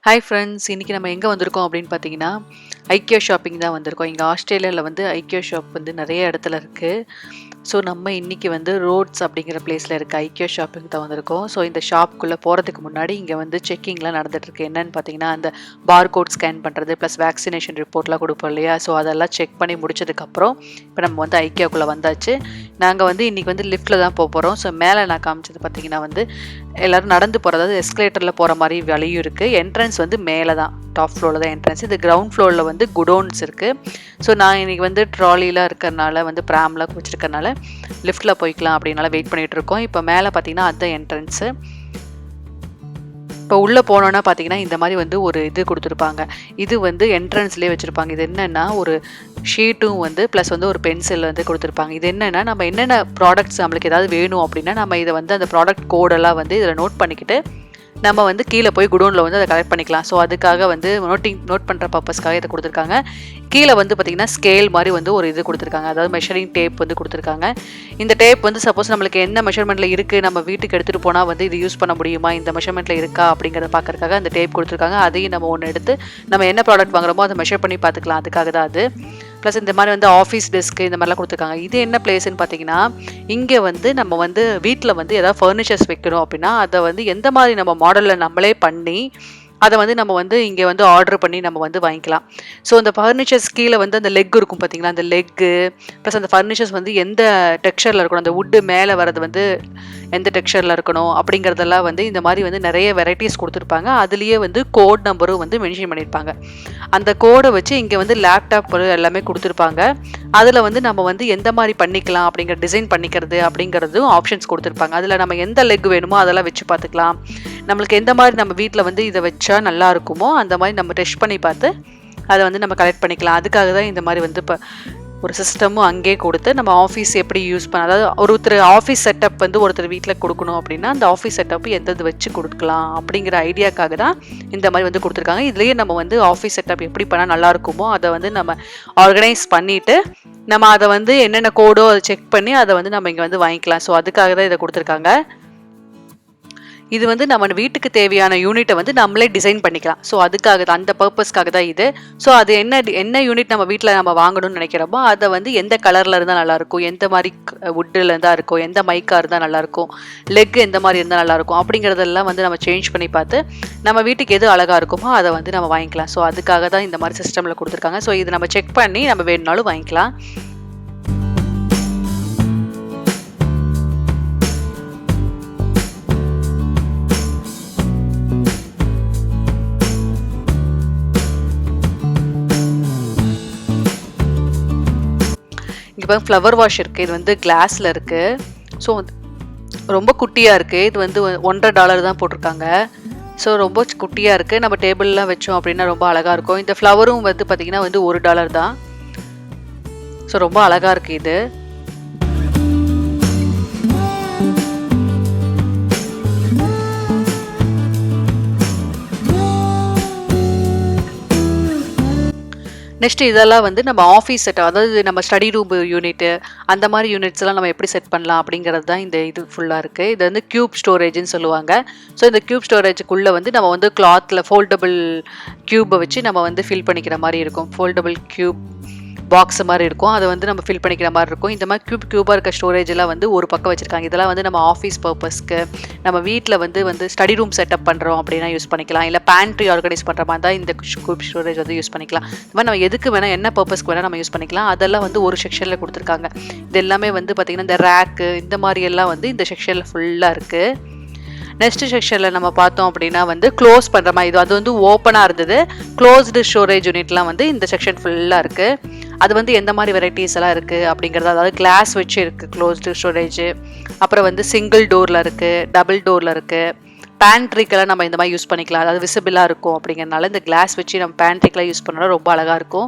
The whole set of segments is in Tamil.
ஹாய் ஃப்ரெண்ட்ஸ், இன்றைக்கி நம்ம எங்கே வந்திருக்கோம் அப்படின்னு பார்த்தீங்கன்னா ஐக்கியா ஷாப்பிங் தான் வந்திருக்கோம். இங்கே ஆஸ்திரேலியாவில் வந்து ஐக்கியா ஷாப் வந்து நிறைய இடத்துல இருக்குது. ஸோ நம்ம இன்றைக்கி வந்து ரோட்ஸ் அப்படிங்கிற பிளேஸில் இருக்க ஐக்கியா ஷாப்பிங் தான் வந்திருக்கோம். ஸோ இந்த ஷாப்புக்குள்ளே போகிறதுக்கு முன்னாடி இங்கே வந்து செக்கிங்லாம் நடந்துகிட்ருக்கு. என்னென்னு பார்த்தீங்கன்னா அந்த பார்கோட் ஸ்கேன் பண்ணுறது ப்ளஸ் வேக்சினேஷன் ரிப்போர்ட்லாம் கொடுப்போம் இல்லையா. ஸோ அதெல்லாம் செக் பண்ணி முடிச்சதுக்கப்புறம் இப்போ நம்ம வந்து ஐக்கியாக்குள்ளே வந்தாச்சு. நாங்கள் வந்து இன்றைக்கி வந்து லிஃப்ட்டில் தான் போக போகிறோம். ஸோ மேலே நான் காமிச்சது பார்த்தீங்கன்னா வந்து எல்லோரும் நடந்து போகிறது, அதாவது எஸ்கலேட்டரில் போகிற மாதிரி வழியும் இருக்குது. என்ட்ரன்ஸ் வந்து மேலே தான், டாப் ஃப்ளோரில் தான் என்ட்ரன்ஸ். இது கிரவுண்ட் ஃப்ளோரில் வந்து குடோன்ஸ் இருக்குது. ஸோ நான் இன்றைக்கி வந்து ட்ராலிலாம் இருக்கிறனால வந்து ப்ராம்லாம் வச்சுருக்கனால லிஃப்ட்டில் போய்க்கலாம் அப்படின்னால வெயிட் பண்ணிகிட்டு இருக்கோம். இப்போ மேலே பார்த்தீங்கன்னா அதுதான் என்ட்ரன்ஸு. இப்போ உள்ளே போனோன்னா பார்த்தீங்கன்னா இந்த மாதிரி வந்து ஒரு இது கொடுத்துருப்பாங்க. இது வந்து என்ட்ரன்ஸ்லேயே வச்சுருப்பாங்க. இது என்னென்னா ஒரு ஷீட்டும் வந்து ப்ளஸ் வந்து ஒரு பென்சில் வந்து கொடுத்துருப்பாங்க. இது என்னென்னா நம்ம என்னென்ன ப்ராடக்ட்ஸ் நம்மளுக்கு ஏதாவது வேணும் அப்படின்னா நம்ம இதை வந்து அந்த ப்ராடக்ட் கோடெல்லாம் வந்து இதில் நோட் பண்ணிக்கிட்டு நம்ம வந்து கீழே போய் குடோனில் வந்து அதை கலெக்ட் பண்ணிக்கலாம். ஸோ அதுக்காக வந்து நோட் பண்ணுற பர்பஸ்க்காக இதை கொடுத்துருக்காங்க. கீழே வந்து பார்த்திங்கன்னா ஸ்கேல் மாதிரி வந்து ஒரு இது கொடுத்துருக்காங்க, அதாவது மெஷரிங் டேப் வந்து கொடுத்துருக்காங்க. இந்த டேப் வந்து சப்போஸ் நம்மளுக்கு என்ன மெஷர்மெண்ட்டில் இருக்குது, நம்ம வீட்டுக்கு எடுத்துகிட்டு போனால் வந்து இது யூஸ் பண்ண முடியுமா, இந்த மெஷர்மெண்ட்டில் இருக்கா அப்படிங்கிறத பார்க்கறதுக்காக அந்த டேப் கொடுத்துருக்காங்க. அதையும் நம்ம ஒன்று எடுத்து நம்ம என்ன ப்ராடக்ட் வாங்குறோமோ அதை மெஷர் பண்ணி பார்த்துக்கலாம். அதுக்காக தான் அது. ப்ளஸ் இந்த மாதிரி வந்து ஆஃபீஸ் டெஸ்க்கு இந்த மாதிரிலாம் கொடுத்துருக்காங்க. இது என்ன பிளேஸ்ன்னு பார்த்தீங்கன்னா இங்கே வந்து நம்ம வந்து வீட்டில் வந்து ஏதாவது ஃபர்னிச்சர்ஸ் வைக்கணும் அப்படின்னா அதை வந்து எந்த மாதிரி நம்ம மாடலில் நம்மளே பண்ணி அதை வந்து நம்ம வந்து இங்கே வந்து ஆர்டர் பண்ணி நம்ம வந்து வாங்கிக்கலாம். ஸோ அந்த ஃபர்னிச்சர்ஸ் கீழே வந்து அந்த லெக் இருக்கும் பார்த்தீங்களா, அந்த லெக்கு ப்ளஸ் அந்த ஃபர்னிச்சர்ஸ் வந்து எந்த டெக்ஸ்சரில் இருக்கணும், அந்த வுட்டு மேலே வரது வந்து எந்த டெக்ஸ்சரில் இருக்கணும் அப்படிங்கிறதெல்லாம் வந்து இந்த மாதிரி வந்து நிறைய வெரைட்டிஸ் கொடுத்துருப்பாங்க. அதுலேயே வந்து கோட் நம்பரும் வந்து மென்ஷன் பண்ணியிருப்பாங்க. அந்த கோடை வச்சு இங்கே வந்து லேப்டாப் எல்லாமே கொடுத்துருப்பாங்க. அதில் வந்து நம்ம வந்து எந்த மாதிரி பண்ணிக்கலாம் அப்படிங்கிற டிசைன் பண்ணிக்கிறது அப்படிங்கிறதும் ஆப்ஷன்ஸ் கொடுத்துருப்பாங்க. அதில் நம்ம எந்த லெக் வேணுமோ அதெல்லாம் வச்சு பார்த்துக்கலாம். நம்மளுக்கு எந்த மாதிரி நம்ம வீட்டில் வந்து இதை வச்சா நல்லா இருக்குமோ அந்த மாதிரி நம்ம டெஸ்ட் பண்ணி பார்த்து அதை வந்து நம்ம கலெக்ட் பண்ணிக்கலாம். அதுக்காக தான் இந்த மாதிரி வந்து இப்போ ஒரு சிஸ்டமும் அங்கேயே கொடுத்து நம்ம ஆஃபீஸ் எப்படி யூஸ் பண்ண, அதாவது ஒருத்தர் ஆஃபீஸ் செட்டப் வந்து ஒருத்தர் வீட்டில் கொடுக்கணும் அப்படின்னா அந்த ஆஃபீஸ் செட்டப் எந்தது வச்சு கொடுக்கலாம் அப்படிங்கிற ஐடியாக்காக தான் இந்த மாதிரி வந்து கொடுத்துருக்காங்க. இதுலேயே நம்ம வந்து ஆஃபீஸ் செட்டப் எப்படி பண்ணால் நல்லா இருக்குமோ அதை வந்து நம்ம ஆர்கனைஸ் பண்ணிவிட்டு நம்ம அதை வந்து என்னென்ன கோடோ அதை செக் பண்ணி அதை வந்து நம்ம இங்கே வந்து வாங்கிக்கலாம். ஸோ அதுக்காக தான் இதை கொடுத்துருக்காங்க. இது வந்து நம்ம வீட்டுக்கு தேவையான யூனிட்டை வந்து நம்மளே டிசைன் பண்ணிக்கலாம். ஸோ அதுக்காக தான், அந்த பர்பஸ்க்காக தான் இது. ஸோ அது என்ன யூனிட் நம்ம வீட்டில் நம்ம வாங்கணும்னு நினைக்கிறோமோ அதை வந்து எந்த கலரில் இருந்தால் நல்லாயிருக்கும், எந்த மாதிரி வுட்டில் இருந்தால் இருக்கும், எந்த மைக்காக இருந்தால் நல்லாயிருக்கும், லெக் எந்த மாதிரி இருந்தால் நல்லாயிருக்கும் அப்படிங்கிறதெல்லாம் வந்து நம்ம சேஞ்ச் பண்ணி பார்த்து நம்ம வீட்டுக்கு எது அழகாக இருக்குமோ அதை வந்து நம்ம வாங்கிக்கலாம். ஸோ அதுக்காக தான் இந்த மாதிரி சிஸ்டமில் கொடுத்துருக்காங்க. ஸோ இது நம்ம செக் பண்ணி நம்ம வேணுனாலும் வாங்கிக்கலாம். இப்போ ஃப்ளவர் வாஷ் இருக்குது. இது வந்து கிளாஸில் இருக்குது. ஸோ ரொம்ப குட்டியாக இருக்குது. இது வந்து $1.50 தான் போட்டிருக்காங்க. ஸோ ரொம்ப குட்டியாக இருக்குது. நம்ம டேபிள்லாம் வச்சோம் அப்படின்னா ரொம்ப அழகாக இருக்கும். இந்த ஃப்ளவரும் வந்து பார்த்திங்கன்னா வந்து $1 தான். ஸோ ரொம்ப அழகாக இருக்குது இது. நெக்ஸ்ட் இதெல்லாம் வந்து நம்ம ஆஃபீஸ் செட், அதாவது நம்ம ஸ்டடி ரூம் யூனிட்டு அந்த மாதிரி யூனிட்ஸ் எல்லாம் நம்ம எப்படி செட் பண்ணலாம் அப்படிங்கிறது தான் இந்த இது ஃபுல்லாக இருக்குது. இது வந்து க்யூப் ஸ்டோரேஜ்னு சொல்லுவாங்க. ஸோ இந்த க்யூப் ஸ்டோரேஜுக்குள்ளே வந்து நம்ம வந்து கிளாத்தில் ஃபோல்டபுள் க்யூப்பை வச்சு நம்ம வந்து ஃபில் பண்ணிக்கிற மாதிரி இருக்கும். ஃபோல்டபுள் க்யூப் பாக்ஸ் மாதிரி இருக்கும். அதை வந்து நம்ம ஃபில் பண்ணிக்கிற மாதிரி இருக்கும். இந்த மாதிரி க்யூபாக இருக்க ஸ்டோரேஜ் எல்லாம் வந்து ஒரு பக்கம் வச்சுருக்காங்க. இதெல்லாம் வந்து நம்ம ஆஃபீஸ் பர்பஸ்க்கு, நம்ம வீட்டில் வந்து ஸ்டடி ரூம் செட்டப் பண்ணுறோம் அப்படின்னா யூஸ் பண்ணிக்கலாம். இல்லை பேண்ட்ரி ஆர்கனைஸ் பண்ணுற மாதிரி தான் இந்த க்யூப் ஸ்டோரேஜ் வந்து யூஸ் பண்ணிக்கலாம். இந்த மாதிரி நம்ம எதுக்கு வேணால் என்ன பர்பஸ்க்கு வேணால் நம்ம யூஸ் பண்ணிக்கலாம். அதெல்லாம் வந்து ஒரு செக்ஷனில் கொடுத்துருக்காங்க. இது எல்லாமே வந்து பார்த்திங்கன்னா இந்த ரேக்கு இந்த மாதிரி எல்லாம் வந்து இந்த செக்ஷனில் ஃபுல்லாக இருக்குது. நெக்ஸ்ட் செக்ஷனில் நம்ம பார்த்தோம் அப்படின்னா வந்து க்ளோஸ் பண்ணுற மாதிரி, இது அது வந்து ஓப்பனாக இருந்தது. க்ளோஸ்டு ஸ்டோரேஜ் யூனிட்லாம் வந்து இந்த செக்ஷன் ஃபுல்லாக இருக்குது. அது வந்து எந்த மாதிரி வெரைட்டிஸ் எல்லாம் இருக்குது அப்படிங்கிறது, அதாவது கிளாஸ் வச்சு இருக்குது க்ளோஸ்டு ஸ்டோரேஜ், அப்புறம் வந்து சிங்கிள் டோரில் இருக்குது, டபுள் டோரில் இருக்குது. பேண்ட்ரிக்கெல்லாம் நம்ம இந்த மாதிரி யூஸ் பண்ணிக்கலாம், அதாவது விசிபிளாக இருக்கும் அப்படிங்கிறனால இந்த கிளாஸ் வச்சு நம்ம பேண்ட்ரிக்கெலாம் யூஸ் பண்ணாலும் ரொம்ப அழகாக இருக்கும்.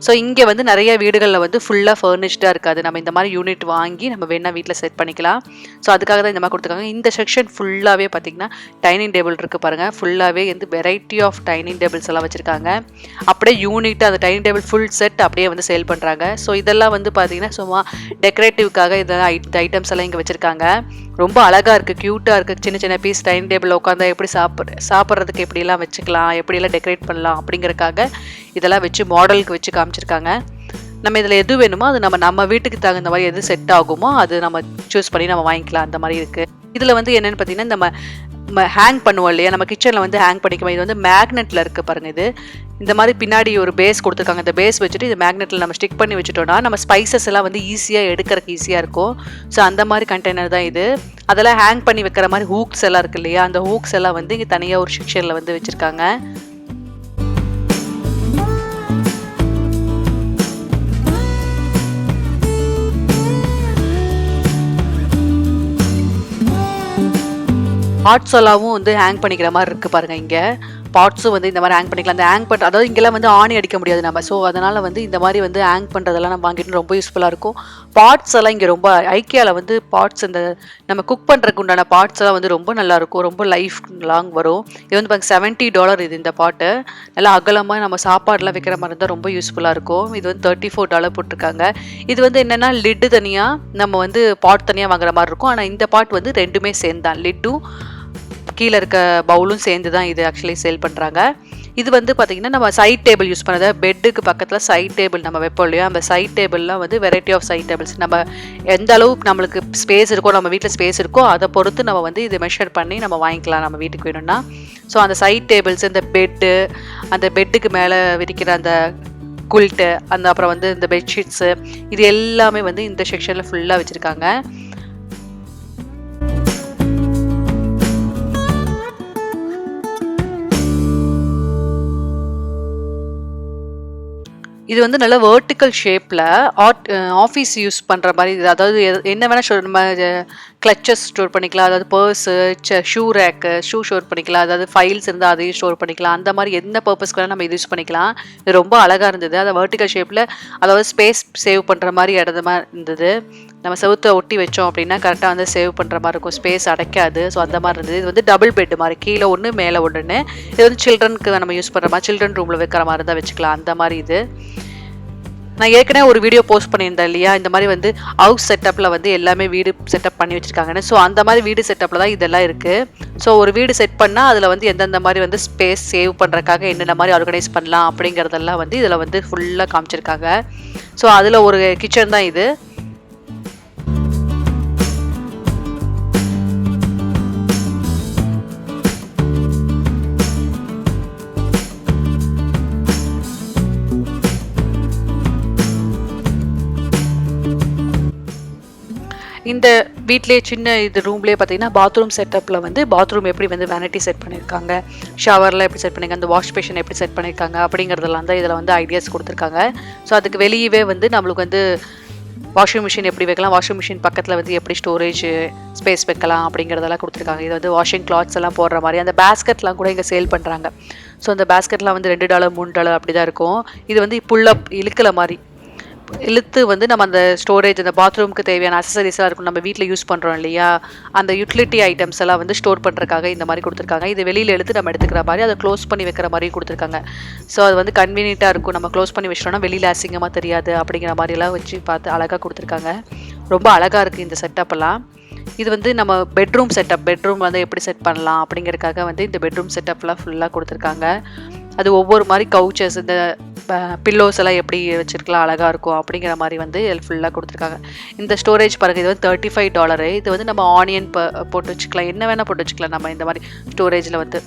ஸோ இங்கே வந்து நிறைய வீடுகளில் வந்து ஃபுல்லாக ஃபர்னிஷ்டாக இருக்காது. நம்ம இந்த மாதிரி யூனிட் வாங்கி நம்ம வேணால் வீட்டில் செட் பண்ணிக்கலாம். ஸோ அதுக்காக தான் இந்த மாதிரி கொடுத்துருக்காங்க. இந்த செக்ஷன் ஃபுல்லாகவே பார்த்திங்கன்னா டைனிங் டேபிள் இருக்குது பாருங்கள். ஃபுல்லாகவே வந்து வெரைட்டி ஆஃப் டைனிங் டேபிள்ஸ் எல்லாம் வச்சுருக்காங்க. அப்படியே யூனிட்டாக அந்த டைனிங் டேபிள் ஃபுல் செட் அப்படியே வந்து சேல் பண்ணுறாங்க. ஸோ இதெல்லாம் வந்து பார்த்திங்கன்னா சும்மா டெக்கரேட்டிவ்க்காக இதெல்லாம் ஐட்டம்ஸ் எல்லாம் இங்கே வச்சுருக்காங்க. ரொம்ப அழகாக இருக்குது, க்யூட்டாக இருக்குது. சின்ன சின்ன பீஸ் டைனிங் டேபிளில் உட்காந்தா எப்படி சாப்பிட்றதுக்கு எப்படிலாம் வச்சுக்கலாம், எப்படியெல்லாம் டெக்கரேட் பண்ணலாம் அப்படிங்கிறதுக்காக இதெல்லாம் வச்சு மாடலுக்கு வச்சு காமிச்சிருக்காங்க. நம்ம இதில் எது வேணுமோ அது நம்ம வீட்டுக்கு தகுந்த மாதிரி எது செட் ஆகுமோ அது நம்ம சூஸ் பண்ணி நம்ம வாங்கிக்கலாம். அந்த மாதிரி இருக்குது. இதில் வந்து என்னென்னு பார்த்தீங்கன்னா நம்ம ஹேங் பண்ணுவோம் இல்லையா, நம்ம கிச்சனில் வந்து ஹேங் பண்ணிக்குவோம். இது வந்து மேக்னெட்டில் இருக்குது பாருங்கள். இது இந்த மாதிரி பின்னாடி ஒரு பேஸ் கொடுத்துருக்காங்க. இந்த பேஸ் வச்சுட்டு இது மேக்னெட்டில் நம்ம ஸ்டிக் பண்ணி வச்சுட்டோம்னா நம்ம ஸ்பைசஸ் எல்லாம் வந்து ஈஸியாக எடுக்கிறதுக்கு ஈஸியாக இருக்கும். ஸோ அந்த மாதிரி கண்டெய்னர் தான் இது. அதெல்லாம் ஹேங் பண்ணி வைக்கிற மாதிரி ஹூக்ஸ் எல்லாம் இருக்குது இல்லையா, அந்த ஹூக்ஸ் எல்லாம் வந்து இங்கே தனியாக ஒரு செக்ஷனில் வந்து வச்சுருக்காங்க. பாட்ஸ் எல்லாவும் வந்து ஹேங் பண்ணிக்கிற மாதிரி இருக்குது பாருங்கள். இங்கே பாட்ஸும் வந்து இந்த மாதிரி ஹேங் பண்ணிக்கலாம். அந்த ஹேங் பண்ணுற அதாவது இங்கெல்லாம் வந்து ஆணி அடிக்க முடியாது நம்ம. ஸோ அதனால் வந்து இந்த மாதிரி வந்து ஹேங் பண்ணுறதெல்லாம் நம்ம வாங்கிட்டு ரொம்ப யூஸ்ஃபுல்லாக இருக்கும். பாட்ஸ் எல்லாம் இங்கே ரொம்ப ஐக்கியாவில் வந்து பாட்ஸ் இந்த நம்ம குக் பண்ணுறதுக்கு உண்டான பாட்ஸ் எல்லாம் வந்து ரொம்ப நல்லாயிருக்கும். ரொம்ப லைஃப் லாங் வரும். இது வந்து பாருங்க $70 இது. இந்த பாட்டு நல்லா அகலமாக நம்ம சாப்பாடெலாம் வைக்கிற மாதிரி இருந்தால் ரொம்ப யூஸ்ஃபுல்லாக இருக்கும். இது வந்து $34 போட்டிருக்காங்க. இது வந்து என்னென்னா லிட்டு தனியாக நம்ம வந்து பாட் தனியாக வாங்குற மாதிரி இருக்கும். ஆனால் இந்த பாட் வந்து ரெண்டுமே சேர்ந்து தான், லிட்டும் கீழே இருக்க பவுலும் சேர்ந்து தான் இது ஆக்சுவலி சேல் பண்ணுறாங்க. இது வந்து பார்த்திங்கன்னா நம்ம சைட் டேபிள் யூஸ் பண்ணுறது, பெட்டுக்கு பக்கத்தில் சைட் டேபிள் நம்ம வைப்போம் இல்லையா, அந்த சைட் டேபிள்லாம் வந்து வெரைட்டி ஆஃப் சைட் டேபிள்ஸ் நம்ம எந்த அளவுக்கு நம்மளுக்கு ஸ்பேஸ் இருக்கோ, நம்ம வீட்டில் ஸ்பேஸ் இருக்கோ அதை பொறுத்து நம்ம வந்து இது மெஷர் பண்ணி நம்ம வாங்கிக்கலாம் நம்ம வீட்டுக்கு வேணும்னா. ஸோ அந்த சைட் டேபிள்ஸ், இந்த பெட்டு, அந்த பெட்டுக்கு மேலே விரிக்கிற அந்த குல்ட்டு, அந்த அப்புறம் வந்து இந்த பெட்ஷீட்ஸு, இது எல்லாமே வந்து இந்த செக்ஷனில் ஃபுல்லாக வச்சுருக்காங்க. இது வந்து நல்ல வெர்டிக்கல் ஷேப்பில் ஆஃபீஸ் யூஸ் பண்ணுற மாதிரி இது. அதாவது என்ன வேணால் நம்ம கிளச்சஸ் ஸ்டோர் பண்ணிக்கலாம், அதாவது purse, shoe rack, shoe store பண்ணிக்கலாம், அதாவது ஃபைல்ஸ் இருந்தால் அதையும் ஸ்டோர் பண்ணிக்கலாம். அந்த மாதிரி என்ன பர்பஸ்க்கு வேணால் நம்ம இது யூஸ் பண்ணிக்கலாம். இது ரொம்ப அழகாக இருந்தது. அதை வெர்டிக்கல் ஷேப்பில், அதாவது ஸ்பேஸ் சேவ் பண்ணுற மாதிரி இடமா இருந்தது. நம்ம செவுத்தை ஒட்டி வச்சோம் அப்படின்னா கரெக்டாக வந்து சேவ் பண்ணுற மாதிரி இருக்கும், ஸ்பேஸ் அடைக்காது. ஸோ அந்த மாதிரி இருந்தது. இது வந்து டபுள் பெட் மாதிரி, கீழே ஒன்று மேலே ஒன்றுன்னு. இது வந்து சில்ட்ரனுக்கு நம்ம யூஸ் பண்ணுற மாதிரி, சில்ட்ரன் ரூமில் வைக்கிற மாதிரி இருந்தால் வச்சுக்கலாம். அந்த மாதிரி இது நான் ஏற்கனவே ஒரு வீடியோ போஸ்ட் பண்ணியிருந்தேன் இல்லையா, இந்த மாதிரி வந்து ஹவுஸ் செட்டப்பில் வந்து எல்லாமே வீடு செட்டப் பண்ணி வச்சுருக்காங்கன்னு. ஸோ அந்த மாதிரி வீடு செட்டப்பில் தான் இதெல்லாம் இருக்குது. ஸோ ஒரு வீடு செட் பண்ணால் அதில் வந்து எந்தெந்த மாதிரி வந்து ஸ்பேஸ் சேவ் பண்ணுறதுக்காக என்னென்ன மாதிரி ஆர்கனைஸ் பண்ணலாம் அப்படிங்கிறதெல்லாம் வந்து இதில் வந்து ஃபுல்லாக காமிச்சிருக்காங்க. ஸோ அதில் ஒரு கிச்சன் தான் இது. இந்த வீட்லேயே சின்ன இது ரூம்லேயே பார்த்தீங்கன்னா பாத்ரூம் செட்டப்பில் வந்து பாத்ரூம் எப்படி வந்து வேனிட்டி செட் பண்ணியிருக்காங்க, ஷவரில் எப்படி செட் பண்ணியிருக்காங்க, அந்த வாஷ் பேஷன் எப்படி செட் பண்ணியிருக்காங்க அப்படிங்கிறதெல்லாம் தான் இதில் வந்து ஐடியாஸ் கொடுத்துருக்காங்க. ஸோ அதுக்கு வெளியவே வந்து நம்மளுக்கு வந்து வாஷிங் மிஷின் எப்படி வைக்கலாம், வாஷிங் மிஷின் பக்கத்தில் வந்து எப்படி ஸ்டோரேஜ் ஸ்பேஸ் வைக்கலாம் அப்படிங்கிறதெல்லாம் கொடுத்துருக்காங்க. இது வந்து வாஷிங் கிளாத்ஸ் எல்லாம் போடுற மாதிரி அந்த பேஸ்கெட்லாம் கூட இங்கே சேல் பண்ணுறாங்க. ஸோ அந்த பேஸ்கெட்லாம் வந்து $2 $3 அப்படி தான் இருக்கும். இது வந்து புல்லப் இழுக்கிற மாதிரி இழுத்து வந்து நம்ம அந்த ஸ்டோரேஜ், அந்த பாத்ரூமுக்கு தேவையான அசசரிஸ்லாம் இருக்கும், நம்ம வீட்டில் யூஸ் பண்ணுறோம் இல்லையா, அந்த யூட்டிலிட்டி ஐட்டம்ஸ் எல்லாம் வந்து ஸ்டோர் பண்ணுறதுக்காக இந்த மாதிரி கொடுத்துருக்காங்க. இது வெளியில் எடுத்து நம்ம எடுத்துக்கிற மாதிரி, அதை க்ளோஸ் பண்ணி வைக்கிற மாதிரி கொடுத்துருக்காங்க. ஸோ அது வந்து கன்வீனியண்ட்டாக இருக்கும். நம்ம க்ளோஸ் பண்ணி வச்சிட்டோம்னா வெளியில் அசிங்கமாக தெரியாது அப்படிங்கிற மாதிரிலாம் வச்சு பார்த்து அழகாக கொடுத்துருக்காங்க. ரொம்ப அழகாக இருக்குது இந்த செட்டப்பெல்லாம். இது வந்து நம்ம பெட்ரூம் செட்டப், பெட்ரூம் வந்து எப்படி செட் பண்ணலாம் அப்படிங்கிறதுக்காக வந்து இந்த பெட்ரூம் செட்டப்லாம் ஃபுல்லாக கொடுத்துருக்காங்க. அது ஒவ்வொரு மாதிரி கவுச்சஸ், இந்த பில்லோஸ் எல்லாம் எப்படி வச்சுருக்கலாம் அழகாக இருக்கும் அப்படிங்கிற மாதிரி வந்து ஃபுல்லாக கொடுத்துருக்காங்க. இந்த ஸ்டோரேஜ் பாருங்கள், இது வந்து $35. இது வந்து நம்ம ஆனியன் போட்டு வச்சுக்கலாம், என்ன வேணால் போட்டு வச்சுக்கலாம். நம்ம இந்த மாதிரி ஸ்டோரேஜில் வந்து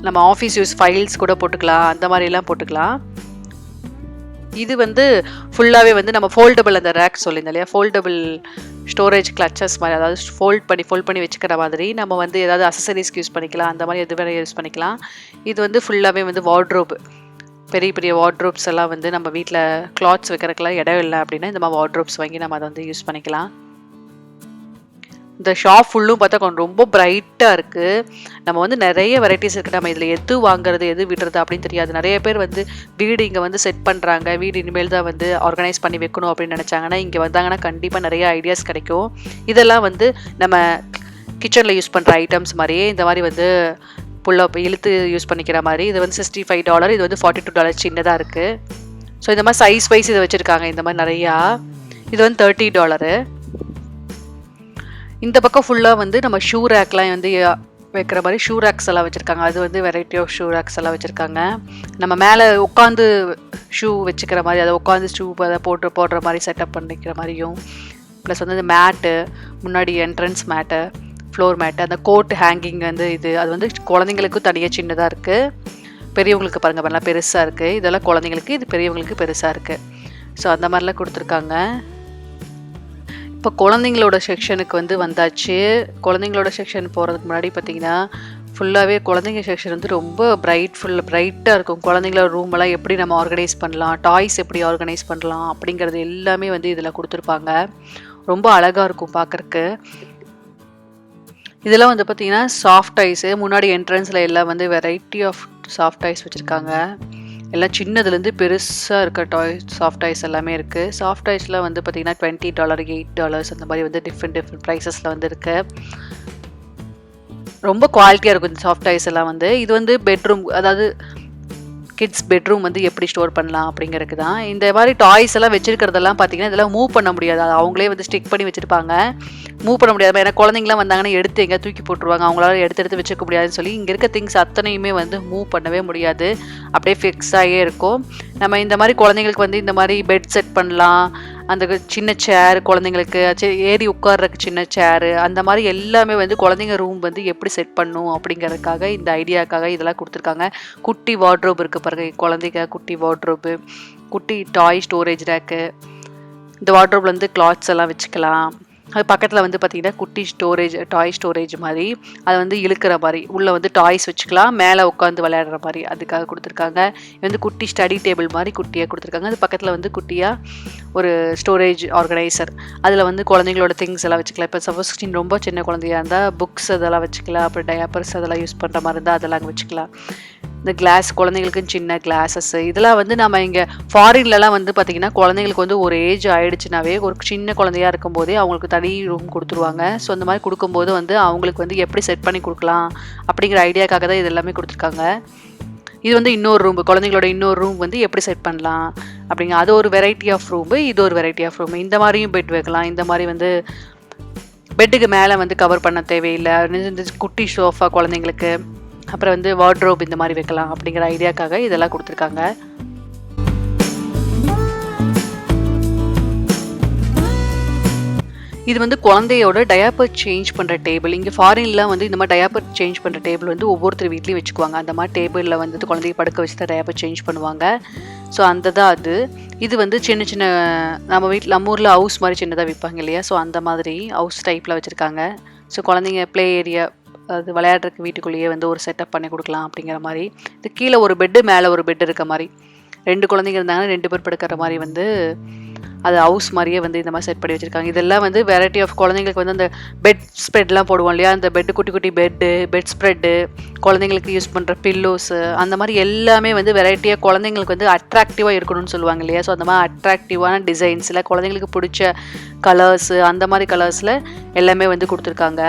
நம்ம ஆஃபீஸ் யூஸ் ஃபைல்ஸ் கூட போட்டுக்கலாம், அந்த மாதிரிலாம் போட்டுக்கலாம். இது வந்து ஃபுல்லாகவே வந்து நம்ம ஃபோல்டபுள், அந்த ரேக் சொல்லியிருந்தோம் இல்லையா, ஃபோல்டபுள் ஸ்டோரேஜ் கிளச்சஸ் மாதிரி, அதாவது ஃபோல்ட் பண்ணி வச்சுக்கிற மாதிரி நம்ம வந்து ஏதாவது அசசரிஸ்க்கு யூஸ் பண்ணிக்கலாம், அந்த மாதிரி எது வேறு யூஸ் பண்ணிக்கலாம். இது வந்து ஃபுல்லாகவே வந்து வார்ட்ரோப், பெரிய பெரிய வார்ட்ரோப்ஸ் எல்லாம் வந்து நம்ம வீட்டில் கிளாத்ஸ் வைக்கிறதுக்கெல்லாம் இடம் இல்லை அப்படின்னா இந்த மாதிரி வார்ட்ரோப்ஸ் வாங்கி நம்ம அதை வந்து யூஸ் பண்ணிக்கலாம். இந்த ஷாப் ஃபுல்லும் பார்த்தா ரொம்ப பிரைட்டாக இருக்குது. நம்ம வந்து நிறைய வெரைட்டிஸ் இருக்குது. நம்ம இதில் எது வாங்குறது எது விடுறது அப்படின்னு தெரியாது. நிறைய பேர் வந்து வீடு இங்கே வந்து செட் பண்ணுறாங்க, வீடு இனிமேல் தான் வந்து ஆர்கனைஸ் பண்ணி வைக்கணும் அப்படின்னு நினச்சாங்கன்னா இங்கே வந்தாங்கன்னா கண்டிப்பாக நிறைய ஐடியாஸ் கிடைக்கும். இதெல்லாம் வந்து நம்ம கிச்சனில் யூஸ் பண்ணுற ஐட்டம்ஸ் மாதிரியே இந்த மாதிரி வந்து புல்லாக இழுத்து யூஸ் பண்ணிக்கிற மாதிரி. இது வந்து $65, இது வந்து $42 சின்னதாக இருக்குது. ஸோ இந்த மாதிரி சைஸ் வைஸ் இதை வச்சுருக்காங்க. இந்த மாதிரி நிறையா. இது வந்து $30. இந்த பக்கம் ஃபுல்லாக வந்து நம்ம ஷூ ரேக்லாம் வந்து வைக்கிற மாதிரி ஷூ ரேக்ஸ் எல்லாம் வச்சுருக்காங்க. அது வந்து வெரைட்டி ஆஃப் ஷூ ரேக்ஸ் எல்லாம் வச்சுருக்காங்க. நம்ம மேலே உட்காந்து ஷூ வச்சுக்கிற மாதிரி, அதை உட்காந்து ஷூ அதை போடுற மாதிரி செட்டப் பண்ணிக்கிற மாதிரியும், ப்ளஸ் வந்து இந்த மேட்டு, முன்னாடி என்ட்ரன்ஸ் மேட்டு, ஃப்ளோர் மேட்டு, அந்த கோட் ஹேங்கிங் வந்து அது வந்து குழந்தைங்களுக்கும் தனியாக சின்னதாக இருக்குது. பெரியவங்களுக்கு பாருங்கள் பண்ணலாம் பெருசாக இருக்குது. இதெல்லாம் குழந்தைங்களுக்கு, இது பெரியவங்களுக்கு பெருசாக இருக்குது. ஸோ அந்த மாதிரிலாம் கொடுத்துருக்காங்க. இப்போ குழந்தைங்களோட செக்ஷனுக்கு வந்து வந்தாச்சு. குழந்தைங்களோட செக்ஷன் போகிறதுக்கு முன்னாடி பார்த்தீங்கன்னா ஃபுல்லாகவே குழந்தைங்க செக்ஷன் வந்து ரொம்ப பிரைட்டாக இருக்கும். குழந்தைங்களோட ரூமெல்லாம் எப்படி நம்ம ஆர்கனைஸ் பண்ணலாம், டாய்ஸ் எப்படி ஆர்கனைஸ் பண்ணலாம் அப்படிங்கிறது எல்லாமே வந்து இதில் கொடுத்துருப்பாங்க. ரொம்ப அழகாக இருக்கும் பார்க்குறக்கு. இதெல்லாம் வந்து பார்த்தீங்கன்னா சாஃப்ட் டாய்ஸு. முன்னாடி என்ட்ரன்ஸில் எல்லாம் வந்து வெரைட்டி ஆஃப் சாஃப்ட் டாய்ஸ் வச்சுருக்காங்க. எல்லாம் சின்னதுலேருந்து பெருசாக இருக்க சாஃப்ட் டாய்ஸ் எல்லாமே இருக்குது. சாஃப்ட் டாய்ஸ்லாம் வந்து பார்த்திங்கன்னா $20, $8 அந்த மாதிரி வந்து டிஃப்ரெண்ட் ப்ரைஸஸில் வந்து இருக்குது. ரொம்ப குவாலிட்டியாக இருக்கும் இந்த சாஃப்ட் டாய்ஸ் எல்லாம் வந்து. இது வந்து பெட்ரூம், அதாவது கிட்ஸ் பெட்ரூம் வந்து எப்படி ஸ்டோர் பண்ணலாம் அப்படிங்கிறதுக்கு தான். இந்த மாதிரி டாய்ஸ் எல்லாம் வச்சுருக்கிறதெல்லாம் பார்த்தீங்கன்னா இதெல்லாம் மூவ் பண்ண முடியாது. அது அவங்களே வந்து ஸ்டிக் பண்ணி வச்சுருப்பாங்க. மூவ் பண்ண முடியாது. ஏன்னா குழந்தைங்களாம் வந்தாங்கன்னா எடுத்து எங்கே தூக்கி போட்டுருவாங்க. அவங்களால எடுத்து வச்சுக்க முடியாதுன்னு சொல்லி இங்கே இருக்க திங்ஸ் அத்தனையுமே வந்து மூவ் பண்ணவே முடியாது. அப்படியே ஃபிக்ஸ் ஆகியே இருக்கும். நம்ம இந்த மாதிரி குழந்தைங்களுக்கு வந்து இந்த மாதிரி பெட் செட் பண்ணலாம். அந்த சின்ன சேர் குழந்தைங்களுக்கு ஏறி உட்கார்றதுக்கு சின்ன சேரு, அந்த மாதிரி எல்லாமே வந்து குழந்தைங்க ரூம் வந்து எப்படி செட் பண்ணும் அப்படிங்கிறதுக்காக இந்த ஐடியாக்காக இதெல்லாம் கொடுத்துருக்காங்க. குட்டி வார்ட்ரோப் இருக்குது பாருங்க, குழந்தைங்க குட்டி வார்ட்ரோப்பு, குட்டி டாய் ஸ்டோரேஜ் ரேக்கு. இந்த வார்ட்ரோப்பில் வந்து கிளாத்ஸ் எல்லாம் வச்சுக்கலாம். அது பக்கத்தில் வந்து பார்த்திங்கன்னா குட்டி டாய் ஸ்டோரேஜ் மாதிரி, அதை வந்து இழுக்கிற மாதிரி உள்ளே வந்து டாய்ஸ் வச்சுக்கலாம், மேலே உட்காந்து விளையாடுற மாதிரி அதுக்காக கொடுத்துருக்காங்க. இது வந்து குட்டி ஸ்டடி டேபிள் மாதிரி குட்டியாக கொடுத்துருக்காங்க. அது பக்கத்தில் வந்து குட்டியாக ஒரு ஸ்டோரேஜ் ஆர்கனைசர், அதில் வந்து குழந்தைங்களோட திங்ஸ் எல்லாம் வச்சுக்கலாம். இப்போ சப்போஸ் ரொம்ப சின்ன குழந்தையாக இருந்தால் புக்ஸ் அதெல்லாம் வச்சுக்கலாம். அப்புறம் டயப்பர்ஸ் அதெல்லாம் யூஸ் பண்ணுற மாதிரி இருந்தால் அதெல்லாம் அங்கே வச்சுக்கலாம். இந்த கிளாஸ் குழந்தைங்களுக்கு சின்ன கிளாஸஸ், இதெல்லாம் வந்து நம்ம இங்கே ஃபாரின்லலாம் வந்து பார்த்திங்கன்னா குழந்தைங்களுக்கு வந்து ஒரு ஏஜ் ஆகிடுச்சுனாவே, ஒரு சின்ன குழந்தையாக இருக்கும்போதே அவங்களுக்கு தனி ரூம் கொடுத்துருவாங்க. ஸோ அந்த மாதிரி கொடுக்கும்போது வந்து அவங்களுக்கு வந்து எப்படி செட் பண்ணி கொடுக்கலாம் அப்படிங்கிற ஐடியாக்காக தான் இது எல்லாமே கொடுத்துருக்காங்க. இது வந்து இன்னொரு ரூம், குழந்தைங்களோட இன்னொரு ரூம் வந்து எப்படி செட் பண்ணலாம் அப்படிங்க, அது ஒரு வெரைட்டி ஆஃப் ரூமு, இது ஒரு வெரைட்டி ஆஃப் ரூமு. இந்த மாதிரியும் பெட் வைக்கலாம். இந்த மாதிரி வந்து பெட்டுக்கு மேலே வந்து கவர் பண்ண தேவையில்லை. இந்த குட்டி சோஃபா குழந்தைங்களுக்கு, அப்புறம் வந்து வார்ட்ரோப் இந்த மாதிரி வைக்கலாம் அப்படிங்கிற ஐடியாக்காக இதெல்லாம் கொடுத்துருக்காங்க. இது வந்து குழந்தையோட டயாப்பர் சேஞ்ச் பண்ணுற டேபிள். இங்கே ஃபாரின்லாம் வந்து இந்த மாதிரி டயாப்பர் சேஞ்ச் பண்ணுற டேபிள் வந்து ஒவ்வொருத்தர் வீட்லேயும் வச்சுக்குவாங்க. அந்த மாதிரி டேபிளில் வந்து குழந்தைய படுக்க வச்சு தான் டயாப்பர் சேஞ்ச் பண்ணுவாங்க. ஸோ அந்த தான் அது. இது வந்து சின்ன சின்ன நம்ம ஊரில் ஹவுஸ் மாதிரி சின்னதாக விற்பாங்க இல்லையா, ஸோ அந்த மாதிரி ஹவுஸ் டைப்பில் வச்சுருக்காங்க. ஸோ குழந்தைங்க ப்ளே ஏரியா, அது விளையாடுறதுக்கு வீட்டுக்குள்ளேயே வந்து ஒரு செட்டப் பண்ணி கொடுக்கலாம் அப்படிங்கிற மாதிரி. இது கீழே ஒரு பெட்டு, மேலே ஒரு பெட்டு இருக்க மாதிரி, 2 குழந்தைங்க இருந்தாங்கன்னா 2 பேர் படுக்கிற மாதிரி வந்து அது ஹவுஸ் மாதிரியே வந்து இந்த மாதிரி செட் பண்ணி வச்சுருக்காங்க. இதெல்லாம் வந்து வெரைட்டி ஆஃப் குழந்தைங்களுக்கு வந்து அந்த பெட் ஸ்ப்ரெட்லாம் போடுவோம் இல்லையா, அந்த பெட்டு குட்டி குட்டி பெட் ஸ்ப்ரெட்டு, குழந்தைங்களுக்கு யூஸ் பண்ணுற பில்லோஸு, அந்த மாதிரி எல்லாமே வந்து வெரைட்டியாக குழந்தைங்களுக்கு வந்து அட்ராக்டிவாக இருக்கணும்னு சொல்லுவாங்க இல்லையா. ஸோ அந்த மாதிரி அட்ராக்டிவான டிசைன்ஸில் குழந்தைங்களுக்கு பிடிச்ச கலர்ஸு, அந்த மாதிரி கலர்ஸில் எல்லாமே வந்து கொடுத்துருக்காங்க.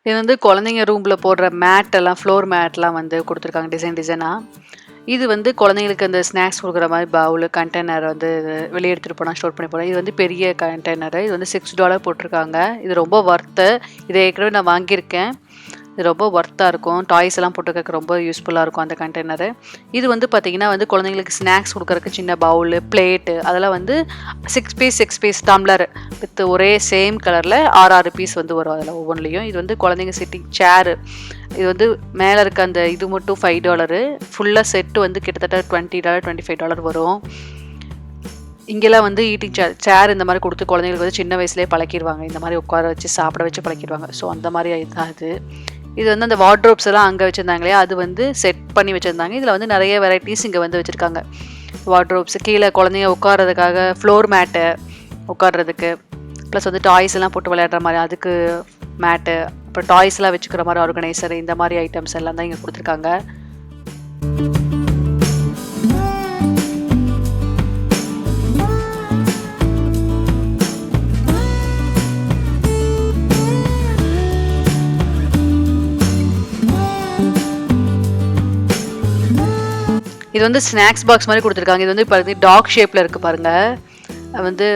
இது வந்து குழந்தைங்க ரூமில் போடுற மேட்டெல்லாம், ஃப்ளோர் மேட்லாம் வந்து கொடுத்துருக்காங்க டிசைனாக. இது வந்து குழந்தைங்களுக்கு அந்த ஸ்நாக்ஸ் கொடுக்குற மாதிரி பவுலு, கண்டெய்னர் வந்து வெளியே எடுத்துகிட்டு போனால் ஸ்டோர் பண்ணி போனால். இது வந்து பெரிய கண்டெய்னரு. இது வந்து $6 போட்டிருக்காங்க. இது ரொம்ப ஒர்த்து. இதை ஏற்கனவே நான் வாங்கியிருக்கேன். இது ரொம்ப ஒர்த்தாக இருக்கும். டாய்ஸ் எல்லாம் போட்டு வைக்க ரொம்ப யூஸ்ஃபுல்லாக இருக்கும் அந்த கண்டெய்னரு. இது வந்து பார்த்தீங்கன்னா வந்து குழந்தைங்களுக்கு ஸ்நாக்ஸ் கொடுக்கறதுக்கு சின்ன பவுலு, பிளேட்டு அதெல்லாம் வந்து 6 பீஸ் டம்ளர் வித் ஒரே சேம் கலரில் 6 பீஸ் வந்து வரும் அதில் ஒவ்வொன்றிலையும். இது வந்து குழந்தைங்க சிட்டிங் சேரு. இது வந்து மேலே இருக்க அந்த இது மட்டும் $5, ஃபுல்லாக செட்டு வந்து கிட்டத்தட்ட $20 $25 வரும். இங்கெல்லாம் வந்து ஈட்டிங் சேர் இந்த மாதிரி கொடுத்து குழந்தைங்களுக்கு வந்து சின்ன வயசுலேயே பழக்கிடுவாங்க. இந்த மாதிரி உட்கார வச்சு சாப்பிட வச்சு பழக்கிடுவாங்க. ஸோ அந்த மாதிரி இதுதான் இது. இது வந்து அந்த வார்ட்ரோப்ஸ் எல்லாம் அங்கே வச்சுருந்தாங்க இல்லையா, அது வந்து செட் பண்ணி வச்சுருந்தாங்க. இதில் வந்து நிறைய வெரைட்டிஸ் இங்கே வந்து வச்சுருக்காங்க. வார்ட்ரோப்ஸ் கீழே குழந்தைங்க உட்காரதுக்காக ஃப்ளோர் மேட்டு உட்கார்றதுக்கு, ப்ளஸ் வந்து டாய்ஸ் எல்லாம் போட்டு விளையாடுற மாதிரி அதுக்கு மேட்டு, அப்புறம் டாய்ஸ் எல்லாம் வச்சுக்கிற மாதிரி ஆர்கனைசர், இந்த மாதிரி ஐட்டம்ஸ் எல்லாம் தான் இங்கே கொடுத்துருக்காங்க. இது வந்து ஸ்நாக்ஸ் பாக்ஸ் மாதிரி கொடுத்துருக்காங்க. இது வந்து இப்போ டாக் ஷேப்பில் இருக்குது பாருங்கள். வந்து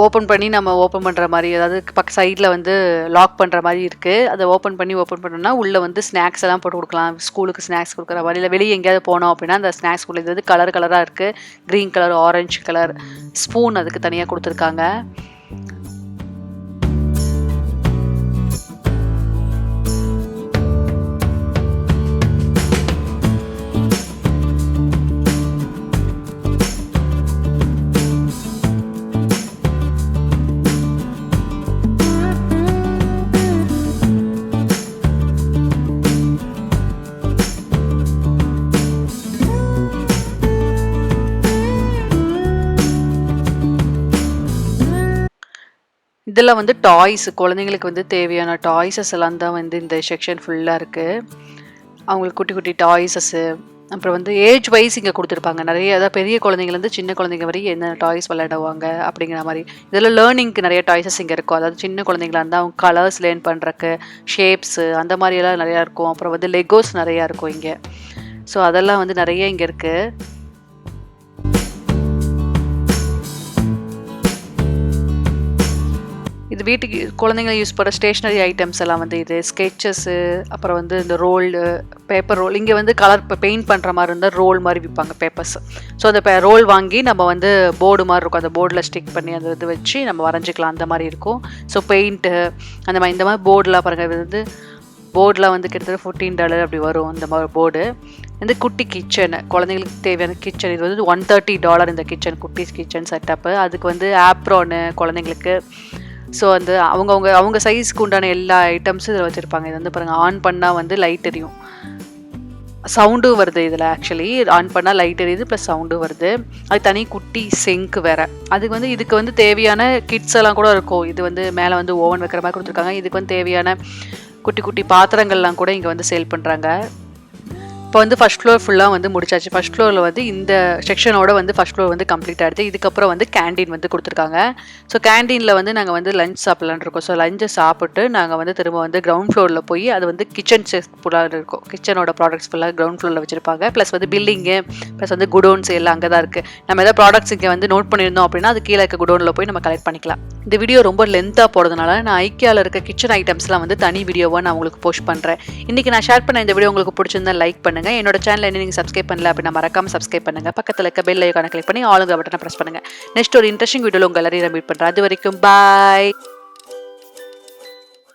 ஓப்பன் பண்ணி நம்ம ஓப்பன் பண்ணுற மாதிரி, அதாவது சைடில் வந்து லாக் பண்ணுற மாதிரி இருக்குது. அதை ஓப்பன் பண்ணோம்னா உள்ளே வந்து ஸ்நாக்ஸ் எல்லாம் போட்டு கொடுக்கலாம். ஸ்கூலுக்கு ஸ்நாக்ஸ் கொடுக்குற மாதிரி, இல்லை வெளியே எங்கேயாவது போனோம் அப்படின்னா அந்த ஸ்நாக்ஸ் இது வந்து கலராக இருக்குது. Green colour, orange colour. Spoon அதுக்கு தனியாக கொடுத்துருக்காங்க. இதெல்லாம் வந்து டாய்ஸ், குழந்தைங்களுக்கு வந்து தேவையான டாய்ஸஸ் எல்லாம் தான் வந்து இந்த செக்ஷன் ஃபுல்லாக இருக்குது. அவங்களுக்கு குட்டி குட்டி டாய்ஸஸ்ஸு, அப்புறம் வந்து ஏஜ் வைஸ் இங்கே கொடுத்துருப்பாங்க நிறைய. அதாவது பெரிய குழந்தைங்கலேருந்து சின்ன குழந்தைங்க வரையும் என்ன டாய்ஸ் விளையாடுவாங்க அப்படிங்கிற மாதிரி. இதெல்லாம் லேர்னிங்க்கு நிறைய டாய்ஸஸ் இங்கே இருக்கும். அதாவது சின்ன குழந்தைங்களா இருந்தால் அவங்க கலர்ஸ் லேர்ன் பண்ணுறக்கு, ஷேப்ஸு அந்த மாதிரியெல்லாம் நிறையா இருக்கும். அப்புறம் வந்து லெகோஸ் நிறையா இருக்கும் இங்கே. ஸோ அதெல்லாம் வந்து நிறைய இங்கே இருக்குது. இது வீட்டுக்கு குழந்தைங்க யூஸ் பண்ணுற ஸ்டேஷ்னரி ஐட்டம்ஸ் எல்லாம் வந்து இது ஸ்கெட்சஸ்ஸு, அப்புறம் வந்து இந்த ரோல்டு, பேப்பர் ரோல். இங்கே வந்து கலர் பெயிண்ட் பண்ணுற மாதிரி இருந்தால் ரோல் மாதிரி விற்பாங்க, பேப்பர்ஸ். ஸோ அந்த ரோல் வாங்கி நம்ம வந்து போர்டு மாதிரி இருக்கும், அந்த போர்டில் ஸ்டிக் பண்ணி அந்த இது வச்சு நம்ம வரைஞ்சிக்கலாம், அந்த மாதிரி இருக்கும். ஸோ பெயிண்ட்டு அந்த மாதிரி இந்த மாதிரி போர்டெலாம் பாருங்கள். இது வந்து போர்டெலாம் வந்து கிட்டத்தட்ட $14 அப்படி வரும் இந்த மாதிரி போர்டு. இந்த குட்டி கிச்சனு, குழந்தைங்களுக்கு தேவையான கிச்சன். இது வந்து $130 இந்த கிச்சன், குட்டி கிச்சன் செட்டப்பு. அதுக்கு வந்து ஆப்ரானு குழந்தைங்களுக்கு. ஸோ வந்து அவங்க சைஸ்க்கு உண்டான எல்லா ஐட்டம்ஸும் இதில் வச்சுருப்பாங்க. இது வந்து பாருங்கள், ஆன் பண்ணால் வந்து லைட் எரியும், சவுண்டும் வருது இதில். ஆக்சுவலி ஆன் பண்ணால் லைட் எரியுது ப்ளஸ் சவுண்டும் வருது. அது தனி குட்டி சிங்க் வேறு. அதுக்கு வந்து இதுக்கு வந்து தேவையான கிட்ஸ் எல்லாம் கூட இருக்கும். இது வந்து மேலே வந்து ஓவன் வைக்கிற மாதிரி கொடுத்துருக்காங்க. இதுக்கு வந்து தேவையான குட்டி குட்டி பாத்திரங்கள்லாம் கூட இங்கே வந்து சேல் பண்ணுறாங்க. இப்போ வந்து ஃபஸ்ட் ஃப்ளோர் ஃபுல்லாக வந்து முடிச்சாச்சு. ஃபஸ்ட் ஃப்ளோரில் வந்து இந்த செக்ஷனோட வந்து ஃபஸ்ட் ஃப்ளோர் வந்து கம்ப்ளீட் ஆகிடுது. இதுக்கப்புறம் வந்து கேண்டீன் வந்து கொடுத்துருக்காங்க. ஸோ கேண்டீனில் வந்து நாங்கள் வந்து லஞ்ச் சாப்பிட்லான்னு இருக்கோம். ஸோ லஞ்சை சாப்பிட்டு நாங்கள் வந்து திரும்ப வந்து கிரவுண்ட் ஃப்ளோரில் போய் அது வந்து கிச்சன் செக் ஃபுல்லாக இருக்கும். கிச்சனோட ப்ராடக்ட்ஸ் ஃபுல்லாக கிரவுண்ட் ஃப்ளோரில் வச்சுருப்பாங்க. ப்ளஸ் வந்து பில்டிங்கு, ப்ளஸ் வந்து குடோன்ஸ் எல்லாம் அங்கே தான் இருக்குது. நம்ம எதாவது ப்ராடக்ட்ஸ் இங்கே வந்து நோட் பண்ணியிருந்தோம் அப்படின்னா அது கீழே இருக்க குடோனில் போய் நம்ம கலெக்ட் பண்ணிக்கலாம். இந்த வீடியோ ரொம்ப லென்த்தாக போகிறதுனால நான் ஐக்கியாவில் இருக்க கிச்சன் ஐட்டம்ஸ்லாம் வந்து தனி வீடியோவாக நான் உங்களுக்கு போஸ்ட் பண்ணுறேன். இன்றைக்கி நான் ஷேர் பண்ண இந்த வீடியோ உங்களுக்கு பிடிச்சிருந்தா லைக் பண்ணுங்கள். என்னோட சேனல் நீங்கள் சப்ஸ்கிரைப் பண்ணல அப்படின்னா மறக்காம சப்ஸ்கிரைப் பண்ணுங்க. பக்கத்தில் இருக்க பெல் ஐகானை கிளிக் பண்ணி ஆளுங்க பட்டனை பிரஸ் பண்ணுங்க. நெக்ஸ்ட் ஒரு இன்ட்ரெஸ்டிங் வீடியோவில் உங்கள் எல்லாரையும் மீட் பண்ணுறேன். அது வரைக்கும் பாய்.